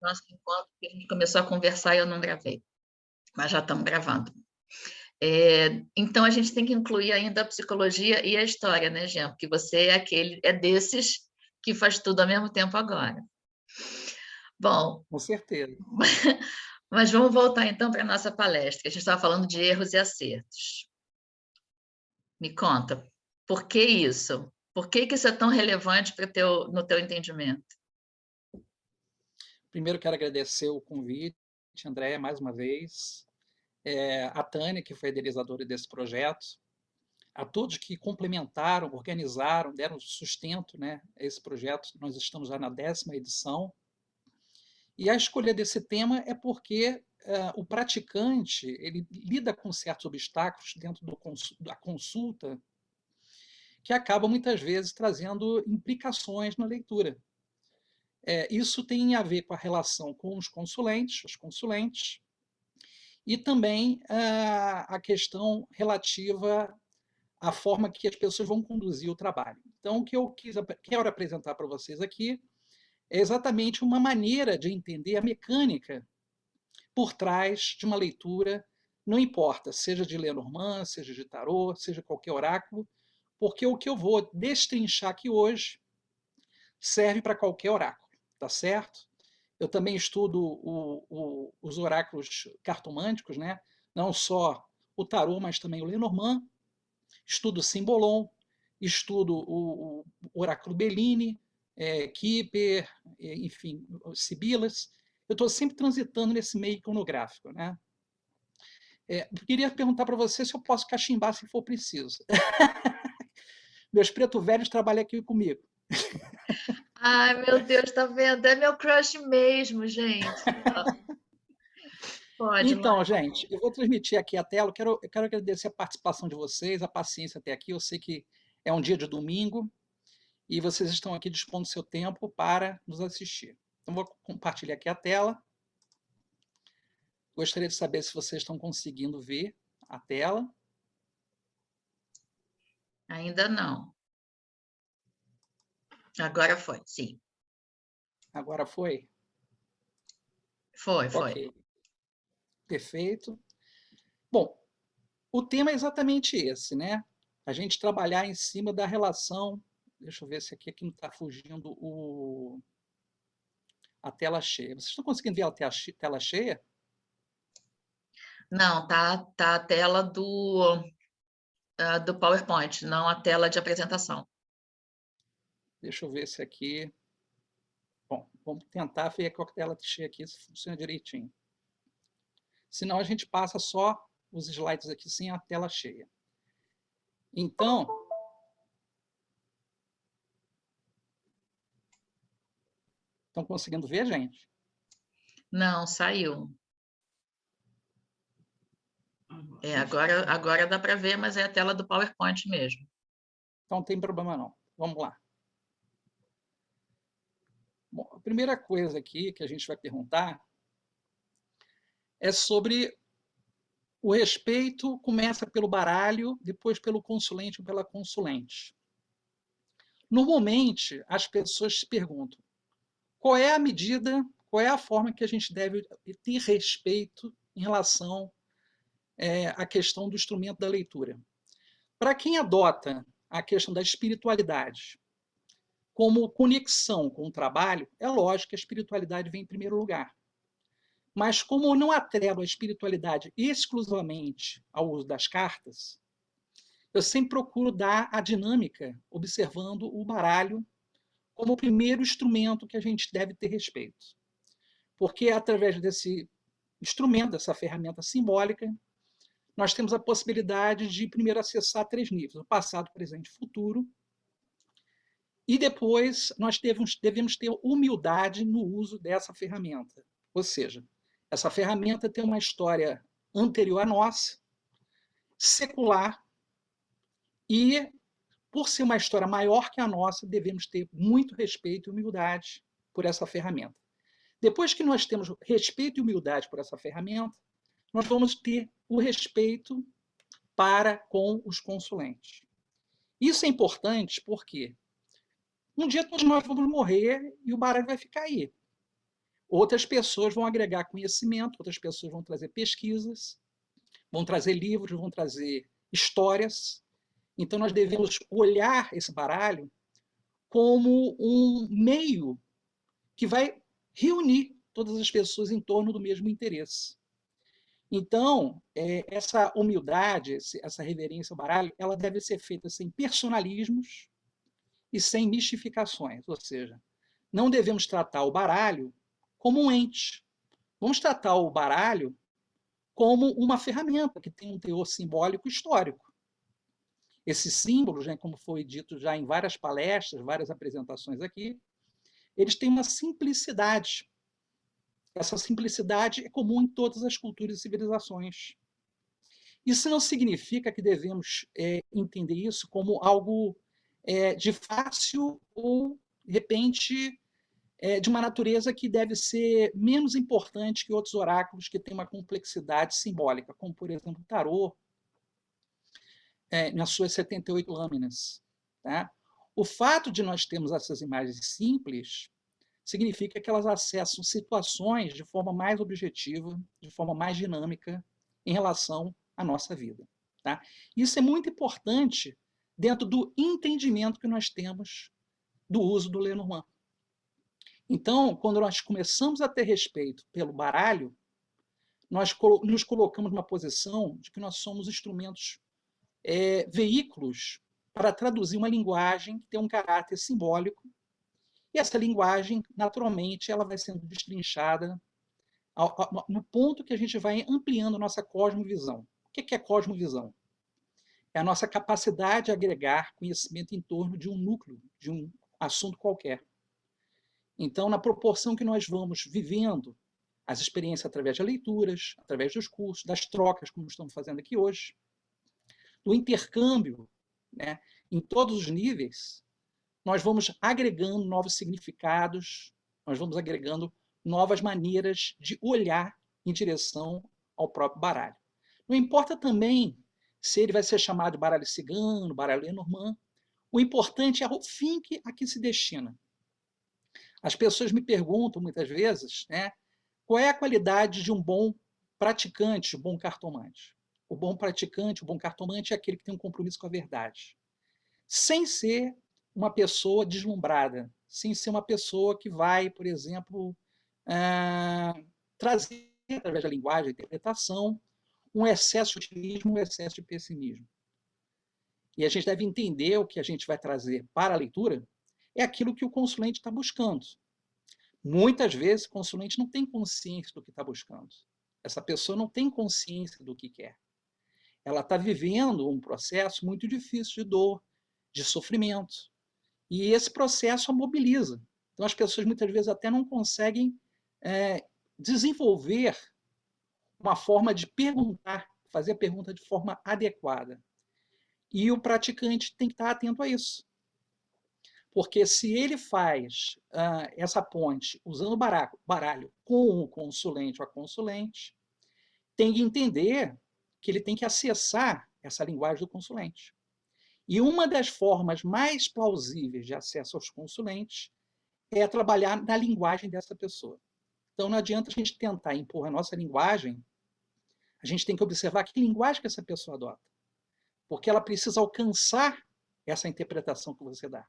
nosso encontro, que a gente começou a conversar e eu não gravei, mas já estamos gravando. Então, a gente tem que incluir ainda a psicologia e a história, né, Jean? Porque você é desses que faz tudo ao mesmo tempo agora. Bom, Com certeza. mas vamos voltar então para a nossa palestra. A gente estava falando de erros e acertos. Me conta, por que isso? Por que isso é tão relevante no teu entendimento? Primeiro, quero agradecer o convite, Andréia, mais uma vez, a Tânia, que foi a idealizadora desse projeto, a todos que complementaram, organizaram, deram sustento, né, a esse projeto. Nós estamos já na 10ª edição. E a escolha desse tema é porque o praticante ele lida com certos obstáculos dentro da consulta que acabam, muitas vezes, trazendo implicações na leitura. Isso tem a ver com a relação com os consulentes, e também a questão relativa à forma que as pessoas vão conduzir o trabalho. Então, o que eu quero apresentar para vocês aqui é exatamente uma maneira de entender a mecânica por trás de uma leitura, não importa, seja de Lenormand, seja de tarô, seja qualquer oráculo, porque o que eu vou destrinchar aqui hoje serve para qualquer oráculo, tá certo? Eu também estudo os oráculos cartomânticos, né? Não só o tarô, mas também o Lenormand, estudo o Simbolon, estudo o oráculo Bellini, Kipper, enfim, Sibilas. Eu estou sempre transitando nesse meio iconográfico, né? Queria perguntar para você se eu posso cachimbar se for preciso. Meus preto velhos trabalham aqui comigo. Ai, meu Deus, tá vendo? É meu crush mesmo, gente. Pode, Então, Laura. gente, eu vou transmitir aqui a tela. Eu quero agradecer a participação de vocês, a paciência até aqui. Eu sei que é um dia de domingo e vocês estão aqui dispondo do seu tempo para nos assistir. Então, vou compartilhar aqui a tela. Gostaria de saber se vocês estão conseguindo ver a tela. Ainda não. Agora foi, sim. Agora foi? Foi. Ok, perfeito. Bom, o tema é exatamente esse, né? A gente trabalhar em cima da relação. Deixa eu ver se aqui não está fugindo a tela cheia. Vocês estão conseguindo ver a tela cheia? Não, tá a tela do PowerPoint, não a tela de apresentação. Deixa eu ver se aqui. Bom, vamos tentar ver com a tela cheia aqui se funciona direitinho. Senão a gente passa só os slides aqui sem a tela cheia. Então, estão conseguindo ver, gente? Não, saiu. Agora dá para ver, mas é a tela do PowerPoint mesmo. Então não tem problema não. Vamos lá. Bom, a primeira coisa aqui que a gente vai perguntar é sobre o respeito. Começa pelo baralho, depois pelo consulente ou pela consulente. Normalmente, as pessoas se perguntam qual é a medida, qual é a forma que a gente deve ter respeito em relação à questão do instrumento da leitura. Para quem adota a questão da espiritualidade como conexão com o trabalho, é lógico que a espiritualidade vem em primeiro lugar. Mas como eu não atrelo a espiritualidade exclusivamente ao uso das cartas, eu sempre procuro dar a dinâmica, observando o baralho como o primeiro instrumento que a gente deve ter respeito. Porque é através desse instrumento, dessa ferramenta simbólica, nós temos a possibilidade de primeiro acessar 3 níveis: o passado, presente e futuro. E depois nós devemos ter humildade no uso dessa ferramenta. Ou seja, essa ferramenta tem uma história anterior à nossa, secular, e, por ser uma história maior que a nossa, devemos ter muito respeito e humildade por essa ferramenta. Depois que nós temos respeito e humildade por essa ferramenta, nós vamos ter o respeito para com os consulentes. Isso é importante porque um dia todos nós vamos morrer e o baralho vai ficar aí. Outras pessoas vão agregar conhecimento, outras pessoas vão trazer pesquisas, vão trazer livros, vão trazer histórias. Então, nós devemos olhar esse baralho como um meio que vai reunir todas as pessoas em torno do mesmo interesse. Então, essa humildade, essa reverência ao baralho, ela deve ser feita sem personalismos e sem mistificações, ou seja, não devemos tratar o baralho como um ente. Vamos tratar o baralho como uma ferramenta que tem um teor simbólico histórico. Esses símbolos, né, como foi dito já em várias palestras, várias apresentações aqui, eles têm uma simplicidade. Essa simplicidade é comum em todas as culturas e civilizações. Isso não significa que devemos entender isso como algo de fácil ou, de repente, de uma natureza que deve ser menos importante que outros oráculos que têm uma complexidade simbólica, como, por exemplo, o tarô, nas suas 78 lâminas. Tá? O fato de nós termos essas imagens simples significa que elas acessam situações de forma mais objetiva, de forma mais dinâmica em relação à nossa vida. Tá? Isso é muito importante dentro do entendimento que nós temos do uso do Lenormand. Então, quando nós começamos a ter respeito pelo baralho, nós nos colocamos numa posição de que nós somos instrumentos, veículos para traduzir uma linguagem que tem um caráter simbólico, e essa linguagem, naturalmente, ela vai sendo destrinchada no ponto que a gente vai ampliando a nossa cosmovisão. O que é cosmovisão? É a nossa capacidade de agregar conhecimento em torno de um núcleo, de um assunto qualquer. Então, na proporção que nós vamos vivendo as experiências através de leituras, através dos cursos, das trocas, como estamos fazendo aqui hoje, do intercâmbio, né, em todos os níveis, nós vamos agregando novos significados, nós vamos agregando novas maneiras de olhar em direção ao próprio baralho. Não importa também se ele vai ser chamado de baralho cigano, baralho Lenormand, o importante é o fim a que se destina. As pessoas me perguntam muitas vezes, né, qual é a qualidade de um bom praticante, um bom cartomante. O bom praticante, o bom cartomante é aquele que tem um compromisso com a verdade, sem ser uma pessoa deslumbrada, sem ser uma pessoa que vai, por exemplo, trazer, através da linguagem, da interpretação, um excesso de otimismo, um excesso de pessimismo. E a gente deve entender o que a gente vai trazer para a leitura é aquilo que o consulente está buscando. Muitas vezes, o consulente não tem consciência do que está buscando. Essa pessoa não tem consciência do que quer. Ela está vivendo um processo muito difícil de dor, de sofrimento. E esse processo a mobiliza. Então, as pessoas muitas vezes até não conseguem desenvolver uma forma de perguntar, fazer a pergunta de forma adequada. E o praticante tem que estar atento a isso. Porque se ele faz essa ponte usando o baralho com o consulente ou a consulente, tem que entender que ele tem que acessar essa linguagem do consulente. E uma das formas mais plausíveis de acesso aos consulentes é trabalhar na linguagem dessa pessoa. Então, não adianta a gente tentar impor a nossa linguagem, a gente tem que observar que linguagem que essa pessoa adota. Porque ela precisa alcançar essa interpretação que você dá.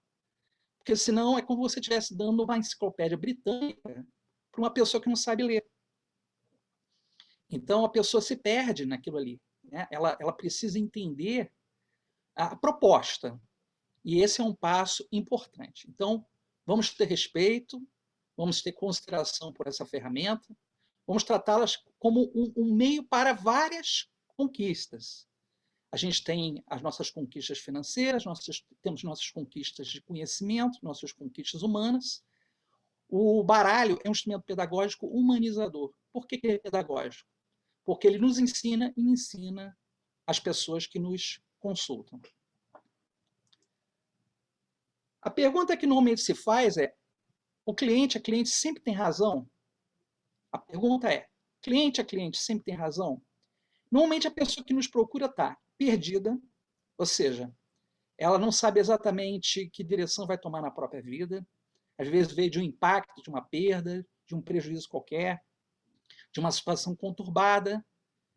Porque senão é como se você estivesse dando uma enciclopédia britânica para uma pessoa que não sabe ler. Então, a pessoa se perde naquilo ali. Né? Ela precisa entender a proposta. E esse é um passo importante. Então, vamos ter respeito, vamos ter consideração por essa ferramenta, vamos tratá-las como um meio para várias conquistas. A gente tem as nossas conquistas financeiras, temos nossas conquistas de conhecimento, nossas conquistas humanas. O baralho é um instrumento pedagógico humanizador. Por que ele é pedagógico? Porque ele nos ensina e ensina as pessoas que nos consultam. A pergunta que normalmente se faz é: a cliente sempre tem razão? A pergunta é: a cliente sempre tem razão? Normalmente a pessoa que nos procura está perdida, ou seja, ela não sabe exatamente que direção vai tomar na própria vida, às vezes veio de um impacto, de uma perda, de um prejuízo qualquer, de uma situação conturbada,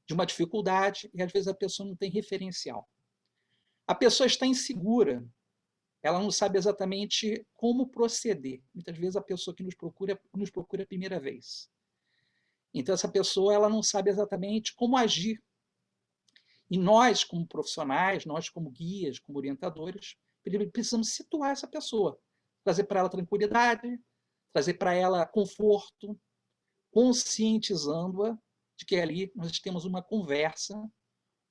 de uma dificuldade, e às vezes a pessoa não tem referencial. A pessoa está insegura, ela não sabe exatamente como proceder. Muitas vezes a pessoa que nos procura a primeira vez. Então, essa pessoa ela não sabe exatamente como agir. E nós, como profissionais, nós, como guias, como orientadores, precisamos situar essa pessoa, trazer para ela tranquilidade, trazer para ela conforto, conscientizando-a de que ali nós temos uma conversa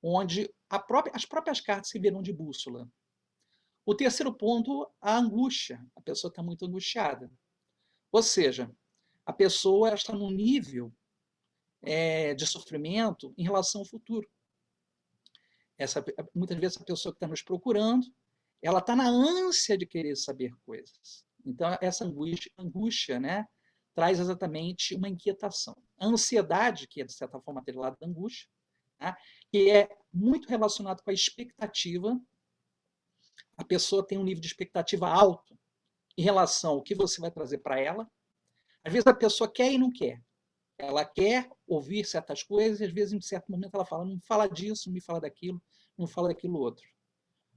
onde as próprias cartas servirão de bússola. O terceiro ponto, a angústia. A pessoa está muito angustiada. Ou seja, a pessoa está num nível de sofrimento em relação ao futuro. Muitas vezes a pessoa que está nos procurando, ela está na ânsia de querer saber coisas. Então, essa angústia, né, traz exatamente uma inquietação. A ansiedade, que é, de certa forma, atrelada da angústia, né, que é muito relacionado com a expectativa. A pessoa tem um nível de expectativa alto em relação ao que você vai trazer para ela. Às vezes a pessoa quer e não quer. Ela quer ouvir certas coisas e às vezes em certo momento ela fala, não me fala disso, não me fala daquilo, não fala daquilo outro.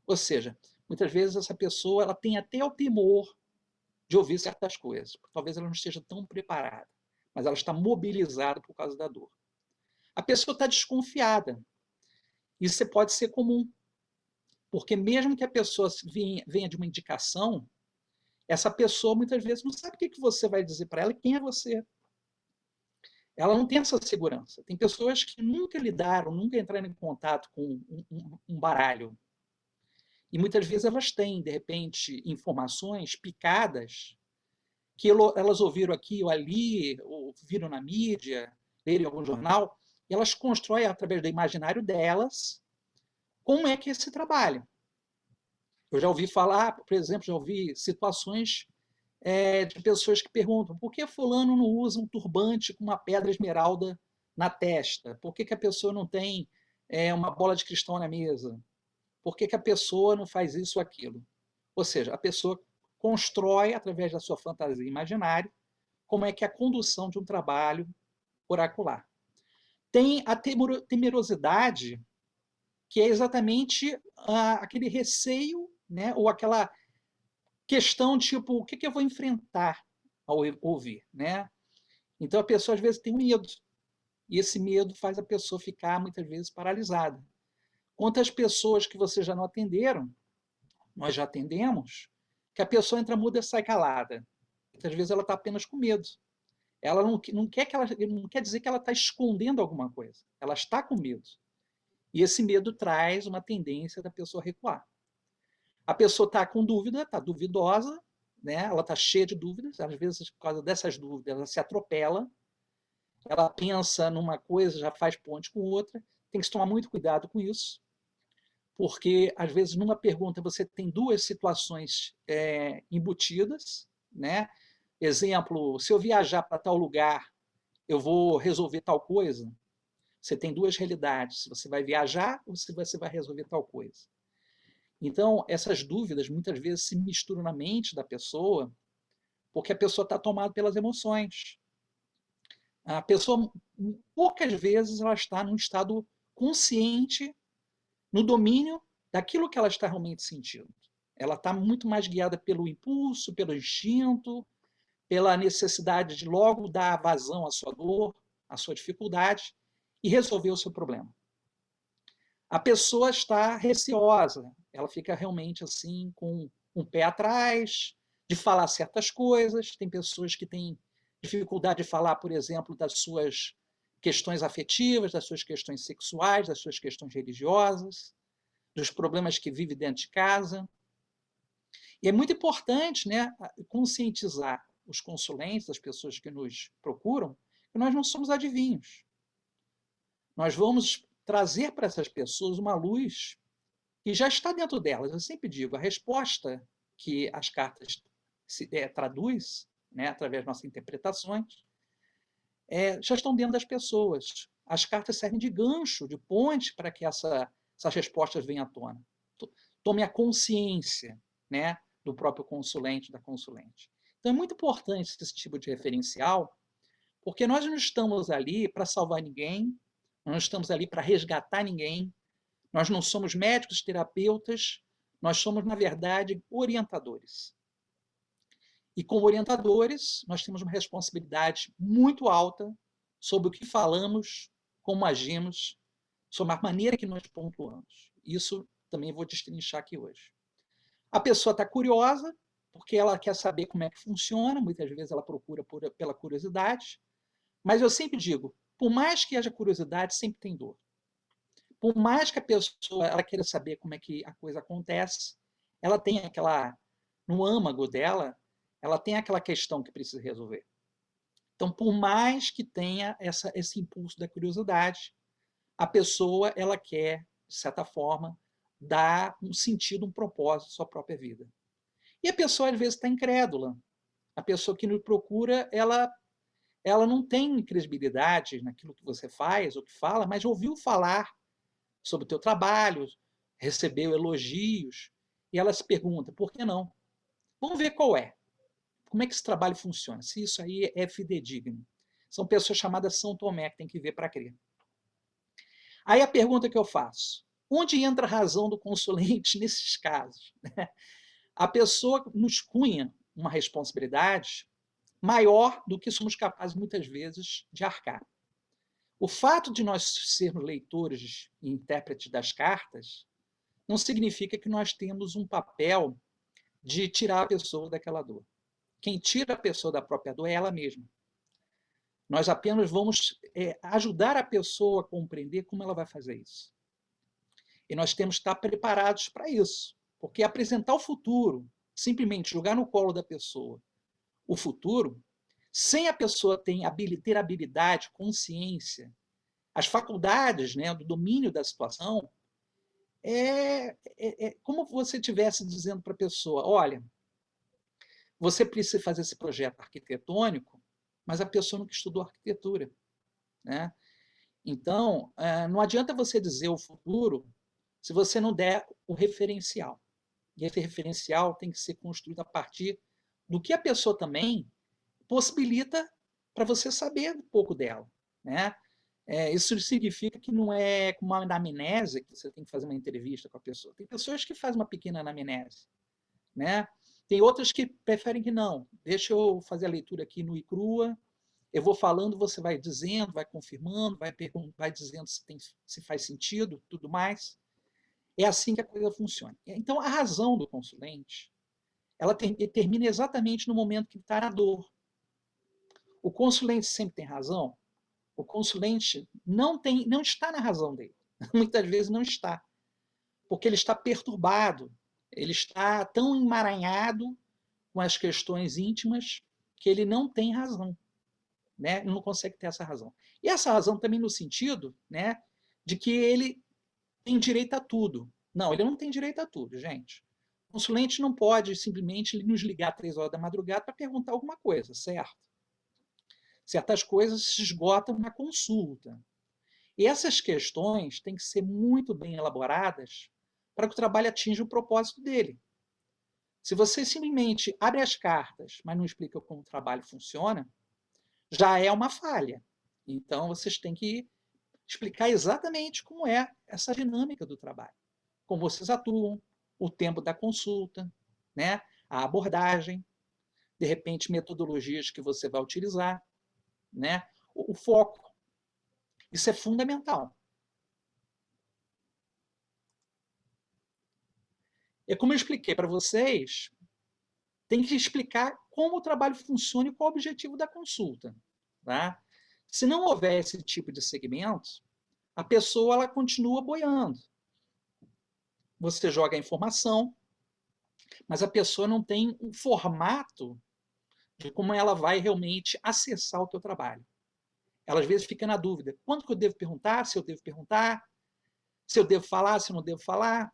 Ou seja, muitas vezes essa pessoa ela tem até o temor de ouvir certas coisas. Talvez ela não esteja tão preparada, mas ela está mobilizada por causa da dor. A pessoa está desconfiada. Isso pode ser comum, porque mesmo que a pessoa venha de uma indicação, essa pessoa muitas vezes não sabe o que você vai dizer para ela e quem é você. Ela não tem essa segurança. Tem pessoas que nunca lidaram, nunca entraram em contato com um baralho. E muitas vezes elas têm, de repente, informações picadas que elas ouviram aqui ou ali, ou viram na mídia, leram em algum jornal, e elas constroem, através do imaginário delas, como é que se trabalha. Eu já ouvi falar, por exemplo, já ouvi situações de pessoas que perguntam por que fulano não usa um turbante com uma pedra esmeralda na testa? Por que a pessoa não tem uma bola de cristal na mesa? Por que a pessoa não faz isso ou aquilo? Ou seja, a pessoa constrói, através da sua fantasia imaginária, como é que é a condução de um trabalho oracular. Tem a temerosidade, que é exatamente aquele receio, né, ou aquela questão tipo, o que eu vou enfrentar ao ouvir, né? Então a pessoa às vezes tem um medo, e esse medo faz a pessoa ficar muitas vezes paralisada. Quantas pessoas que vocês já não atenderam, nós já atendemos, que a pessoa entra muda e sai calada. Muitas vezes ela está apenas com medo. Ela não quer dizer que ela está escondendo alguma coisa. Ela está com medo. E esse medo traz uma tendência da pessoa recuar. A pessoa está com dúvida, está duvidosa, né? Ela está cheia de dúvidas, às vezes, por causa dessas dúvidas, ela se atropela, ela pensa numa coisa, já faz ponte com outra. Tem que se tomar muito cuidado com isso, porque, às vezes, numa pergunta você tem duas situações embutidas, né? Exemplo, se eu viajar para tal lugar, eu vou resolver tal coisa. Você tem duas realidades, se você vai viajar ou se você vai resolver tal coisa. Então, essas dúvidas muitas vezes se misturam na mente da pessoa, porque a pessoa está tomada pelas emoções. A pessoa, poucas vezes, ela está num estado consciente, no domínio daquilo que ela está realmente sentindo. Ela está muito mais guiada pelo impulso, pelo instinto, pela necessidade de logo dar vazão à sua dor, à sua dificuldade e resolver o seu problema. A pessoa está receosa, ela fica realmente assim com um pé atrás de falar certas coisas. Tem pessoas que têm dificuldade de falar, por exemplo, das suas questões afetivas, das suas questões sexuais, das suas questões religiosas, dos problemas que vive dentro de casa. E é muito importante, né, conscientizar os consulentes, as pessoas que nos procuram, que nós não somos adivinhos. Nós vamos trazer para essas pessoas uma luz que já está dentro delas. Eu sempre digo, a resposta que as cartas traduz, né, através das nossas interpretações, já estão dentro das pessoas. As cartas servem de gancho, de ponte para que essas respostas venham à tona. Tome a consciência, né, do próprio consulente, da consulente. Então é muito importante esse tipo de referencial, Porque nós não estamos ali para salvar ninguém, nós não estamos ali para resgatar ninguém, nós não somos médicos, terapeutas, nós somos, na verdade, orientadores. E como orientadores, nós temos uma responsabilidade muito alta sobre o que falamos, como agimos, sobre a maneira que nós pontuamos. Isso também vou destrinchar aqui hoje. A pessoa está curiosa, porque ela quer saber como é que funciona, muitas vezes ela procura pela curiosidade, mas eu sempre digo, por mais que haja curiosidade, sempre tem dor. Por mais que a pessoa ela queira saber como é que a coisa acontece, ela tem aquela, no âmago dela, ela tem aquela questão que precisa resolver. Então, por mais que tenha esse impulso da curiosidade, a pessoa ela quer, de certa forma, dar um sentido, um propósito à sua própria vida. E a pessoa, às vezes, está incrédula. A pessoa que nos procura, ela não tem credibilidade naquilo que você faz ou que fala, mas ouviu falar sobre o teu trabalho, recebeu elogios, e ela se pergunta, por que não? Vamos ver qual é. Como é que esse trabalho funciona? Se isso aí é fidedigno. São pessoas chamadas São Tomé, que tem que ver para crer. Aí a pergunta que eu faço, onde entra a razão do consulente nesses casos? A pessoa nos cunha uma responsabilidade maior do que somos capazes, muitas vezes, de arcar. O fato de nós sermos leitores e intérpretes das cartas não significa que nós temos um papel de tirar a pessoa daquela dor. Quem tira a pessoa da própria dor é ela mesma. Nós apenas vamos ajudar a pessoa a compreender como ela vai fazer isso. E nós temos que estar preparados para isso. Porque apresentar o futuro, simplesmente jogar no colo da pessoa o futuro, sem a pessoa ter habilidade, consciência, as faculdades, né, do domínio da situação, é como você estivesse dizendo para a pessoa, olha, você precisa fazer esse projeto arquitetônico, mas a pessoa nunca estudou arquitetura. Né? Então, não adianta você dizer o futuro se você não der o referencial. E esse referencial tem que ser construído a partir do que a pessoa também possibilita para você saber um pouco dela. Né? Isso significa que não é como uma anamnese, que você tem que fazer uma entrevista com a pessoa. Tem pessoas que fazem uma pequena anamnese. Né? Tem outras que preferem que não. Deixa eu fazer a leitura aqui no e crua, eu vou falando, você vai dizendo, vai confirmando, vai dizendo se faz sentido, tudo mais. É assim que a coisa funciona. Então, a razão do consulente, ela termina exatamente no momento que está na dor. O consulente sempre tem razão? O consulente não está na razão dele. Muitas vezes não está. Porque ele está perturbado. Ele está tão emaranhado com as questões íntimas que ele não tem razão. Né? Ele não consegue ter essa razão. E essa razão também no sentido, né, de que ele tem direito a tudo. Não, ele não tem direito a tudo, gente. O consulente não pode simplesmente nos ligar às 3 horas da madrugada para perguntar alguma coisa, certo? Certas coisas se esgotam na consulta. E essas questões têm que ser muito bem elaboradas para que o trabalho atinja o propósito dele. Se você simplesmente abre as cartas, mas não explica como o trabalho funciona, já é uma falha. Então, vocês têm que explicar exatamente como é essa dinâmica do trabalho. Como vocês atuam, o tempo da consulta, né? A abordagem, de repente, metodologias que você vai utilizar, né? O foco. Isso é fundamental. É como eu expliquei para vocês, tem que explicar como o trabalho funciona e qual o objetivo da consulta. Tá? Se não houver esse tipo de segmento, a pessoa ela continua boiando. Você joga a informação, mas a pessoa não tem um formato de como ela vai realmente acessar o teu trabalho. Ela às vezes fica na dúvida, quando que eu devo perguntar, se eu devo falar, se eu não devo falar.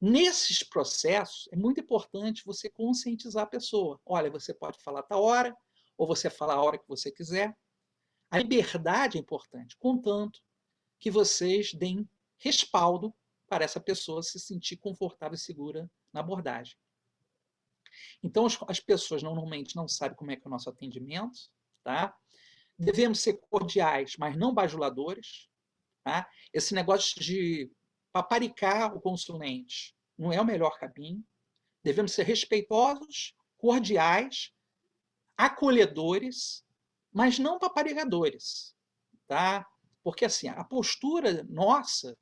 Nesses processos, é muito importante você conscientizar a pessoa. Olha, você pode falar a tal hora, ou você fala a hora que você quiser. A liberdade é importante, contanto que vocês deem respaldo para essa pessoa se sentir confortável e segura na abordagem. Então, as pessoas normalmente não sabem como é que é o nosso atendimento, tá? Devemos ser cordiais, mas não bajuladores. Tá? Esse negócio de paparicar o consulente não é o melhor caminho. Devemos ser respeitosos, cordiais, acolhedores, mas não paparicadores. Tá? Porque assim, a postura nossa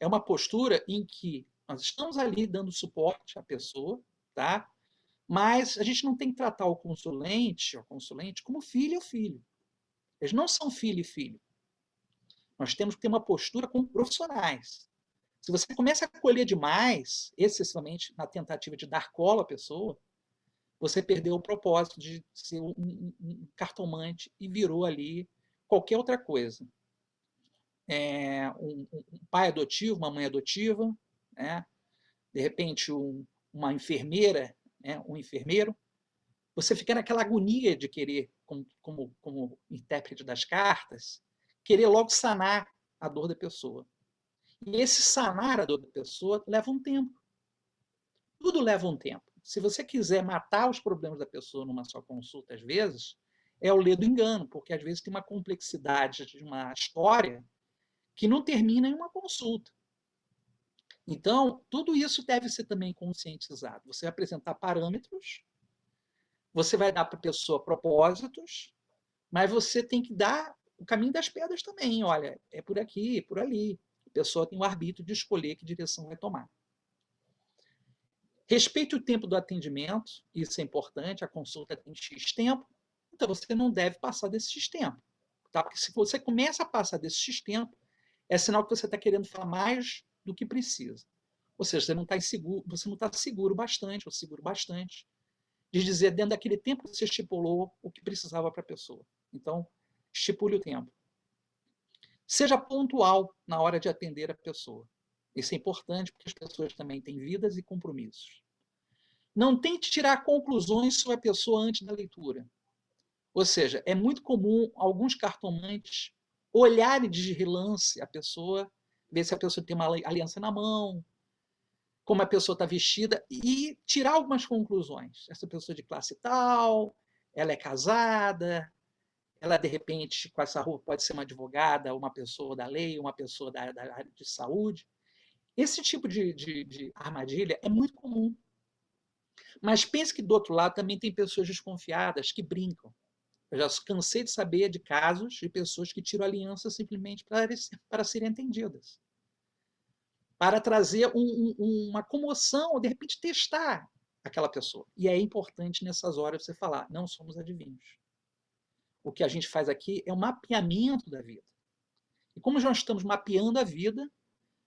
é uma postura em que nós estamos ali dando suporte à pessoa, tá? Mas a gente não tem que tratar o consulente como filho ou filho. Eles não são filho e filho. Nós temos que ter uma postura como profissionais. Se você começa a acolher demais, excessivamente, na tentativa de dar colo à pessoa, você perdeu o propósito de ser um cartomante e virou ali qualquer outra coisa. Um pai adotivo, uma mãe adotiva, né? De repente uma enfermeira, né? Um enfermeiro, você fica naquela agonia de querer, como intérprete das cartas, querer logo sanar a dor da pessoa. E esse sanar a dor da pessoa leva um tempo. Tudo leva um tempo. Se você quiser matar os problemas da pessoa numa só consulta, às vezes, é o ler do engano, porque às vezes tem uma complexidade de uma história que não termina em uma consulta. Então, tudo isso deve ser também conscientizado. Você vai apresentar parâmetros, você vai dar para a pessoa propósitos, mas você tem que dar o caminho das pedras também. Olha, é por aqui, é por ali. A pessoa tem o arbítrio de escolher que direção vai tomar. Respeite o tempo do atendimento, isso é importante, a consulta tem X tempo, então você não deve passar desse X tempo. Tá? Porque se você começa a passar desse X tempo, é sinal que você está querendo falar mais do que precisa. Ou seja, você não está seguro bastante, ou seguro bastante, de dizer dentro daquele tempo que você estipulou o que precisava para a pessoa. Então, estipule o tempo. Seja pontual na hora de atender a pessoa. Isso é importante porque as pessoas também têm vidas e compromissos. Não tente tirar conclusões sobre a pessoa antes da leitura. Ou seja, é muito comum alguns cartomantes olharem de relance a pessoa, ver se a pessoa tem uma aliança na mão, como a pessoa está vestida e tirar algumas conclusões. Essa pessoa é de classe tal, ela é casada, ela de repente com essa roupa pode ser uma advogada, uma pessoa da lei, uma pessoa da área de saúde. Esse tipo de armadilha é muito comum. Mas pense que do outro lado também tem pessoas desconfiadas que brincam. Eu já cansei de saber de casos de pessoas que tiram aliança simplesmente para serem atendidas. Para trazer uma comoção, ou de repente testar aquela pessoa. E é importante nessas horas você falar, não somos adivinhos. O que a gente faz aqui é um mapeamento da vida. E como nós estamos mapeando a vida,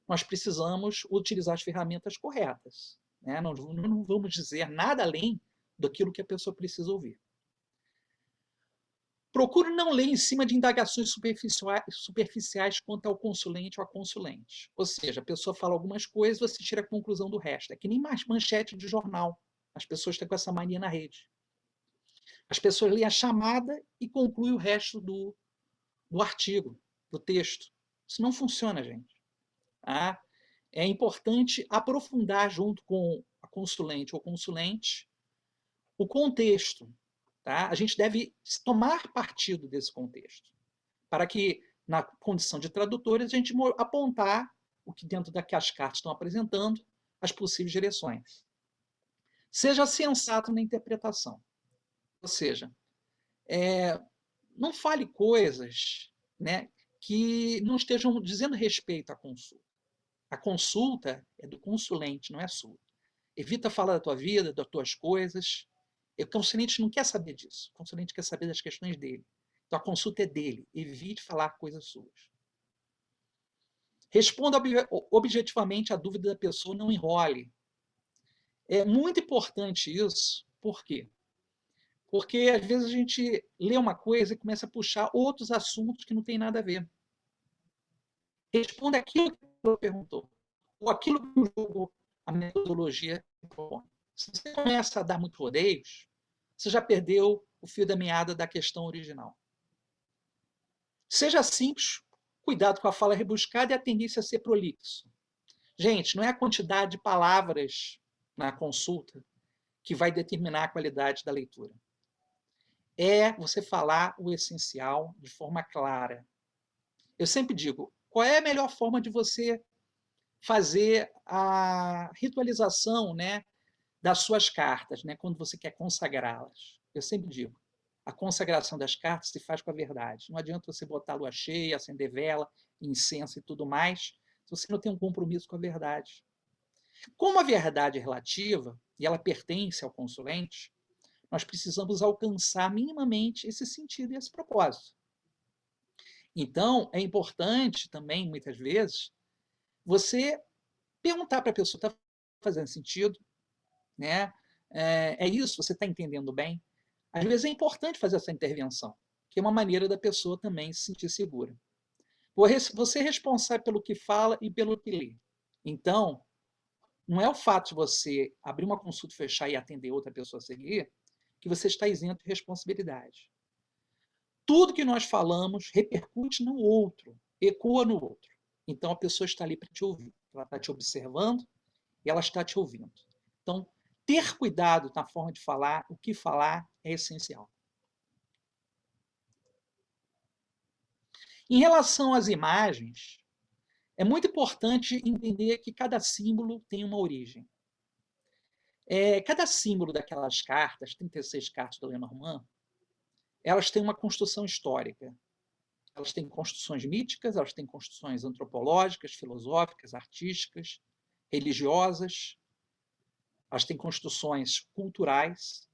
nós precisamos utilizar as ferramentas corretas. Né? Nós não vamos dizer nada além daquilo que a pessoa precisa ouvir. Procure não ler em cima de indagações superficiais quanto ao consulente ou à consulente. Ou seja, a pessoa fala algumas coisas, você tira a conclusão do resto. É que nem mais manchete de jornal. As pessoas estão com essa mania na rede. As pessoas leem a chamada e concluem o resto do artigo, do texto. Isso não funciona, gente. Tá? É importante aprofundar junto com a consulente ou consulente o contexto. Tá? A gente deve tomar partido desse contexto, para que, na condição de tradutores, a gente apontar o que dentro das cartas estão apresentando, as possíveis direções. Seja sensato na interpretação. Ou seja, não fale coisas, né, que não estejam dizendo respeito à consulta. A consulta é do consulente, não é sua. Evita falar da tua vida, das tuas coisas. O consulente não quer saber disso. O consulente quer saber das questões dele. Então a consulta é dele. Evite falar coisas suas. Responda objetivamente a dúvida da pessoa, não enrole. É muito importante isso. Por quê? Porque às vezes a gente lê uma coisa e começa a puxar outros assuntos que não tem nada a ver. Responda aquilo que a pessoa perguntou. Ou aquilo que o jogo, a metodologia propõe. Se você começa a dar muito rodeios, você já perdeu o fio da meada da questão original. Seja simples, cuidado com a fala rebuscada e a tendência a ser prolixo. Gente, não é a quantidade de palavras na consulta que vai determinar a qualidade da leitura. é você falar o essencial de forma clara. Eu sempre digo, qual é a melhor forma de você fazer a ritualização, né, das suas cartas, né, quando você quer consagrá-las? Eu sempre digo, a consagração das cartas se faz com a verdade. Não adianta você botar a lua cheia, acender vela, incenso e tudo mais, se você não tem um compromisso com a verdade. Como a verdade é relativa e ela pertence ao consulente, nós precisamos alcançar minimamente esse sentido e esse propósito. Então, é importante também, muitas vezes, você perguntar para a pessoa: está fazendo sentido? Né? É isso? Você está entendendo bem? Às vezes é importante fazer essa intervenção, que é uma maneira da pessoa também se sentir segura. Você é responsável pelo que fala e pelo que lê. Então, não é o fato de você abrir uma consulta, fechar e atender outra pessoa a seguir, que você está isento de responsabilidade. Tudo que nós falamos repercute no outro, ecoa no outro. Então a pessoa está ali para te ouvir, ela está te observando e ela está te ouvindo. Então, ter cuidado na forma de falar, o que falar é essencial. Em relação às imagens, é muito importante entender que cada símbolo tem uma origem. Cada símbolo daquelas cartas, 36 cartas do Lenormand, elas têm uma construção histórica. Elas têm construções míticas, elas têm construções antropológicas, filosóficas, artísticas, religiosas, elas têm construções culturais,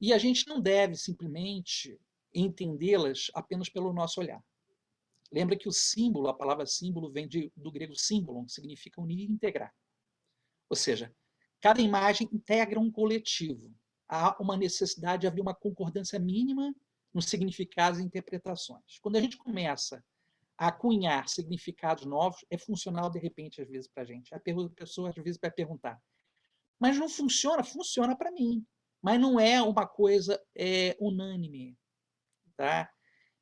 e a gente não deve simplesmente entendê-las apenas pelo nosso olhar. Lembra que o símbolo, a palavra símbolo, vem do grego symbolon, que significa unir e integrar. Ou seja, cada imagem integra um coletivo. Há uma necessidade de haver uma concordância mínima nos significados e interpretações. Quando a gente começa a cunhar significados novos, é funcional, de repente, às vezes, para a gente. A pessoa, às vezes, vai perguntar, mas não funciona? Funciona para mim. Mas não é uma coisa unânime. Tá?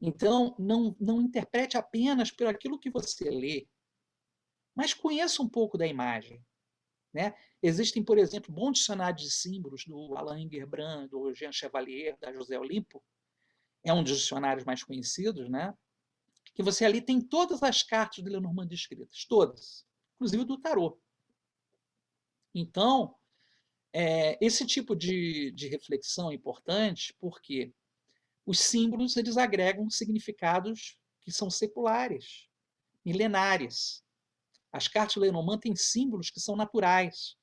Então, não interprete apenas por aquilo que você lê, mas conheça um pouco da imagem. Né? Existem, por exemplo, bons dicionários de símbolos do Alain Gerbrand, do Jean Chevalier, da José Olimpo. É um dos dicionários mais conhecidos, né? Que você ali tem todas as cartas de Lenormand descritas, todas, inclusive do tarô. Então, esse tipo de reflexão é importante porque os símbolos eles agregam significados que são seculares, milenares. As cartas de Lenormand têm símbolos que são naturais.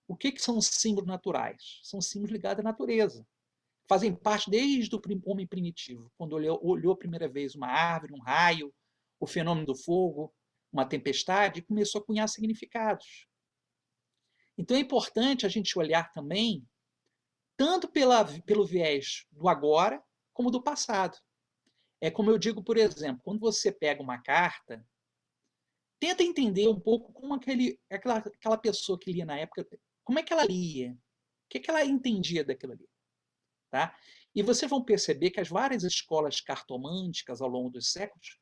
O que são símbolos naturais? São símbolos ligados à natureza. Fazem parte desde o homem primitivo, quando olhou a primeira vez uma árvore, um raio, o fenômeno do fogo, uma tempestade, e começou a cunhar significados. Então é importante a gente olhar também, tanto pelo viés do agora, como do passado. É como eu digo, por exemplo, quando você pega uma carta, tenta entender um pouco como aquela pessoa que lia na época, como é que ela lia, o que ela entendia daquilo ali. Tá? E vocês vão perceber que as várias escolas cartomânticas ao longo dos séculos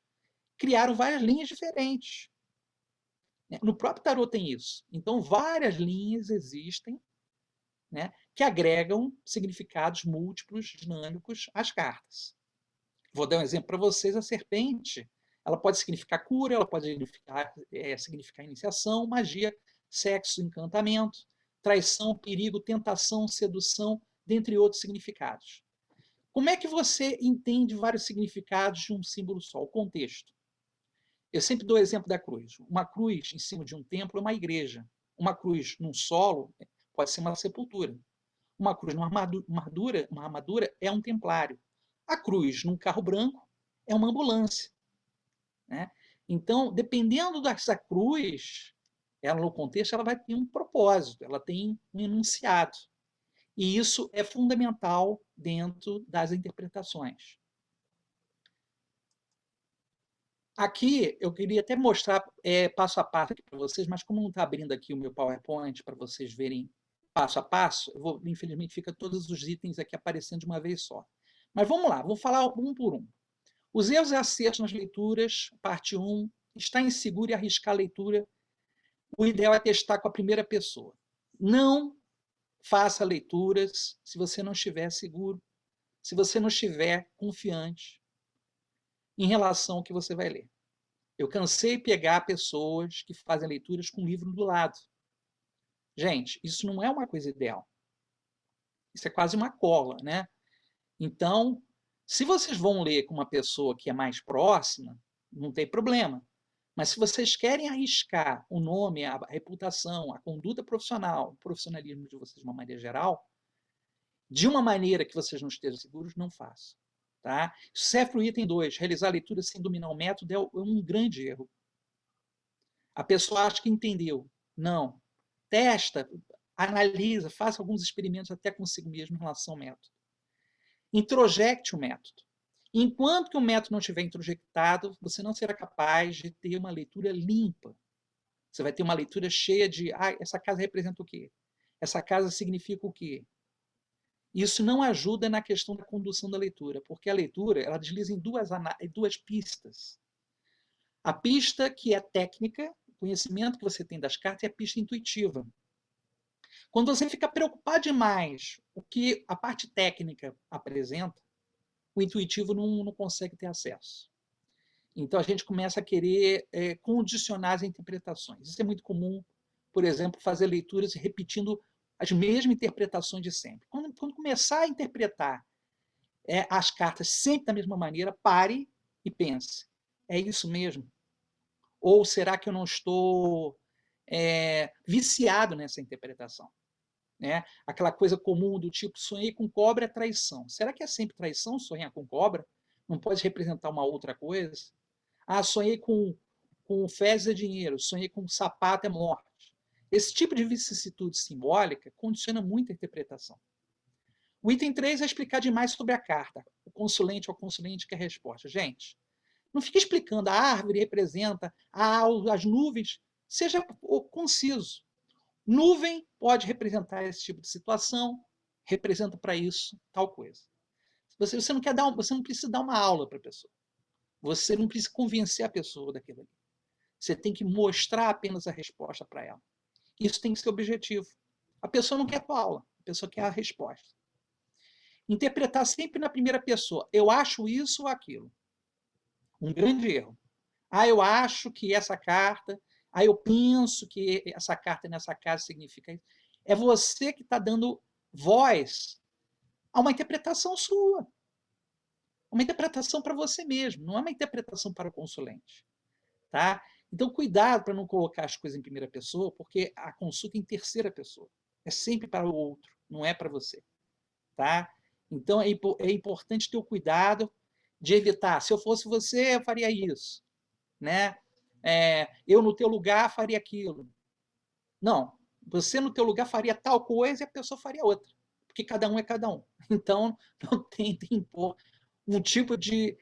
criaram várias linhas diferentes. No próprio tarô tem isso. Então, várias linhas existem, né, que agregam significados múltiplos, dinâmicos às cartas. Vou dar um exemplo para vocês. A serpente, ela pode significar cura, ela pode significar iniciação, magia, sexo, encantamento, traição, perigo, tentação, sedução, dentre outros significados. Como é que você entende vários significados de um símbolo só? O contexto. Eu sempre dou o exemplo da cruz. Uma cruz em cima de um templo é uma igreja. Uma cruz num solo pode ser uma sepultura. Uma cruz numa armadura é um templário. A cruz num carro branco é uma ambulância. Né? Então, dependendo dessa cruz, ela no contexto ela vai ter um propósito, ela tem um enunciado. E isso é fundamental dentro das interpretações. Aqui eu queria até mostrar passo a passo para vocês, mas como não está abrindo aqui o meu PowerPoint para vocês verem passo a passo, infelizmente fica todos os itens aqui aparecendo de uma vez só. Mas vamos lá, vou falar um por um. Os erros e acertos nas leituras, parte 1, está inseguro e arriscar a leitura, o ideal é testar com a primeira pessoa. Não faça leituras se você não estiver seguro, se você não estiver confiante em relação ao que você vai ler. Eu cansei de pegar pessoas que fazem leituras com o livro do lado. Gente, isso não é uma coisa ideal. Isso é quase uma cola, né? Então, se vocês vão ler com uma pessoa que é mais próxima, não tem problema. Mas se vocês querem arriscar o nome, a reputação, a conduta profissional, o profissionalismo de vocês de uma maneira geral, de uma maneira que vocês não estejam seguros, não façam. Tá? Isso serve para o item 2. Realizar a leitura sem dominar o método é um grande erro. A pessoa acha que entendeu. Não. Testa, analisa, faça alguns experimentos até consigo mesmo em relação ao método. Introjecte o método. Enquanto que o método não estiver introjectado, você não será capaz de ter uma leitura limpa. Você vai ter uma leitura cheia de essa casa representa o quê? Essa casa significa o quê? Isso não ajuda na questão da condução da leitura, porque a leitura ela desliza em duas pistas. A pista que é técnica, o conhecimento que você tem das cartas, e a pista intuitiva. Quando você fica preocupado demais o que a parte técnica apresenta, o intuitivo não consegue ter acesso. Então a gente começa a querer condicionar as interpretações. Isso é muito comum, por exemplo, fazer leituras repetindo as mesmas interpretações de sempre. Quando começar a interpretar as cartas sempre da mesma maneira, pare e pense. É isso mesmo? Ou será que eu não estou viciado nessa interpretação? Né? Aquela coisa comum do tipo, sonhei com cobra é traição. Será que é sempre traição sonhar com cobra? Não pode representar uma outra coisa? Sonhei com fezes é dinheiro, sonhei com sapato é morte. Esse tipo de vicissitude simbólica condiciona muito a interpretação. O item 3 é explicar demais sobre a carta. O consulente ou a consulente quer resposta. Gente, não fique explicando, a árvore representa, as nuvens. Seja conciso. Nuvem pode representar esse tipo de situação, representa para isso tal coisa. Você não precisa dar uma aula para a pessoa. Você não precisa convencer a pessoa daquilo ali. Você tem que mostrar apenas a resposta para ela. Isso tem que ser objetivo. A pessoa não quer a tua aula, a pessoa quer a resposta. Interpretar sempre na primeira pessoa. Eu acho isso ou aquilo. Um grande erro. Eu acho que essa carta, eu penso que essa carta nessa casa significa isso. É você que está dando voz a uma interpretação sua. Uma interpretação para você mesmo, não é uma interpretação para o consulente. Tá? Então, cuidado para não colocar as coisas em primeira pessoa, porque a consulta é em terceira pessoa. É sempre para o outro, não é para você. Tá? Então, é importante ter o cuidado de evitar. Se eu fosse você, eu faria isso. Né? Eu, no teu lugar, faria aquilo. Não. Você, no teu lugar, faria tal coisa e a pessoa faria outra. Porque cada um é cada um. Então, não tente impor um tipo de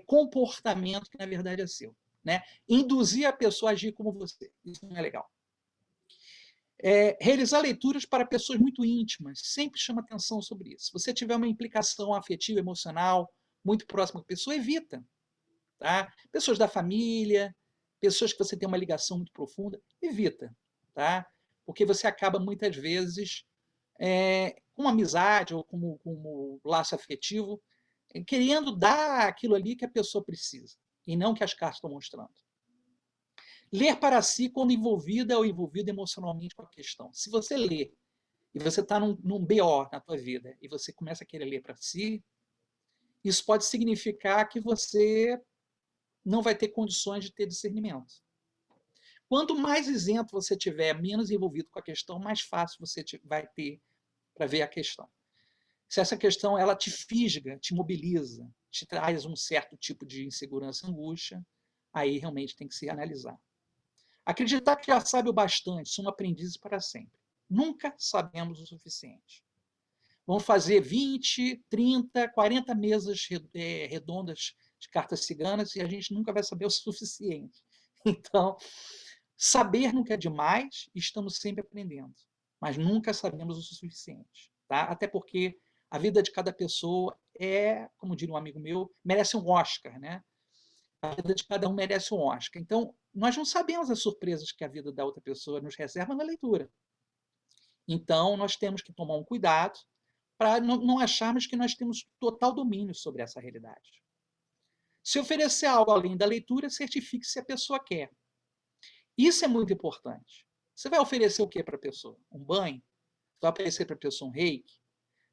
comportamento que, na verdade, é seu. Né? Induzir a pessoa a agir como você. Isso não é legal. Realizar leituras para pessoas muito íntimas sempre chama atenção sobre isso. Se você tiver uma implicação afetiva, emocional, muito próxima com a pessoa, evita. Tá? Pessoas da família, pessoas que você tem uma ligação muito profunda, evita. Tá? Porque você acaba, muitas vezes, com amizade ou como laço afetivo, querendo dar aquilo ali que a pessoa precisa, e não que as cartas estão mostrando. Ler para si quando envolvida ou envolvido emocionalmente com a questão. Se você lê e você está num BO na tua vida e você começa a querer ler para si, isso pode significar que você não vai ter condições de ter discernimento. Quanto mais isento você tiver, menos envolvido com a questão, mais fácil você vai ter para ver a questão. Se essa questão ela te fisga, te mobiliza, te traz um certo tipo de insegurança, angústia, aí realmente tem que se analisar. Acreditar que já sabe o bastante, somos aprendizes para sempre. Nunca sabemos o suficiente. Vamos fazer 20, 30, 40 mesas redondas de cartas ciganas e a gente nunca vai saber o suficiente. Então, saber nunca é demais, estamos sempre aprendendo, mas nunca sabemos o suficiente. Tá? Até porque a vida de cada pessoa como diria um amigo meu, merece um Oscar, né? A vida de cada um merece um Oscar. Então, nós não sabemos as surpresas que a vida da outra pessoa nos reserva na leitura. Então, nós temos que tomar um cuidado para não acharmos que nós temos total domínio sobre essa realidade. Se oferecer algo além da leitura, certifique se a pessoa quer. Isso é muito importante. Você vai oferecer o que para a pessoa? Um banho? Você vai oferecer para a pessoa um reiki?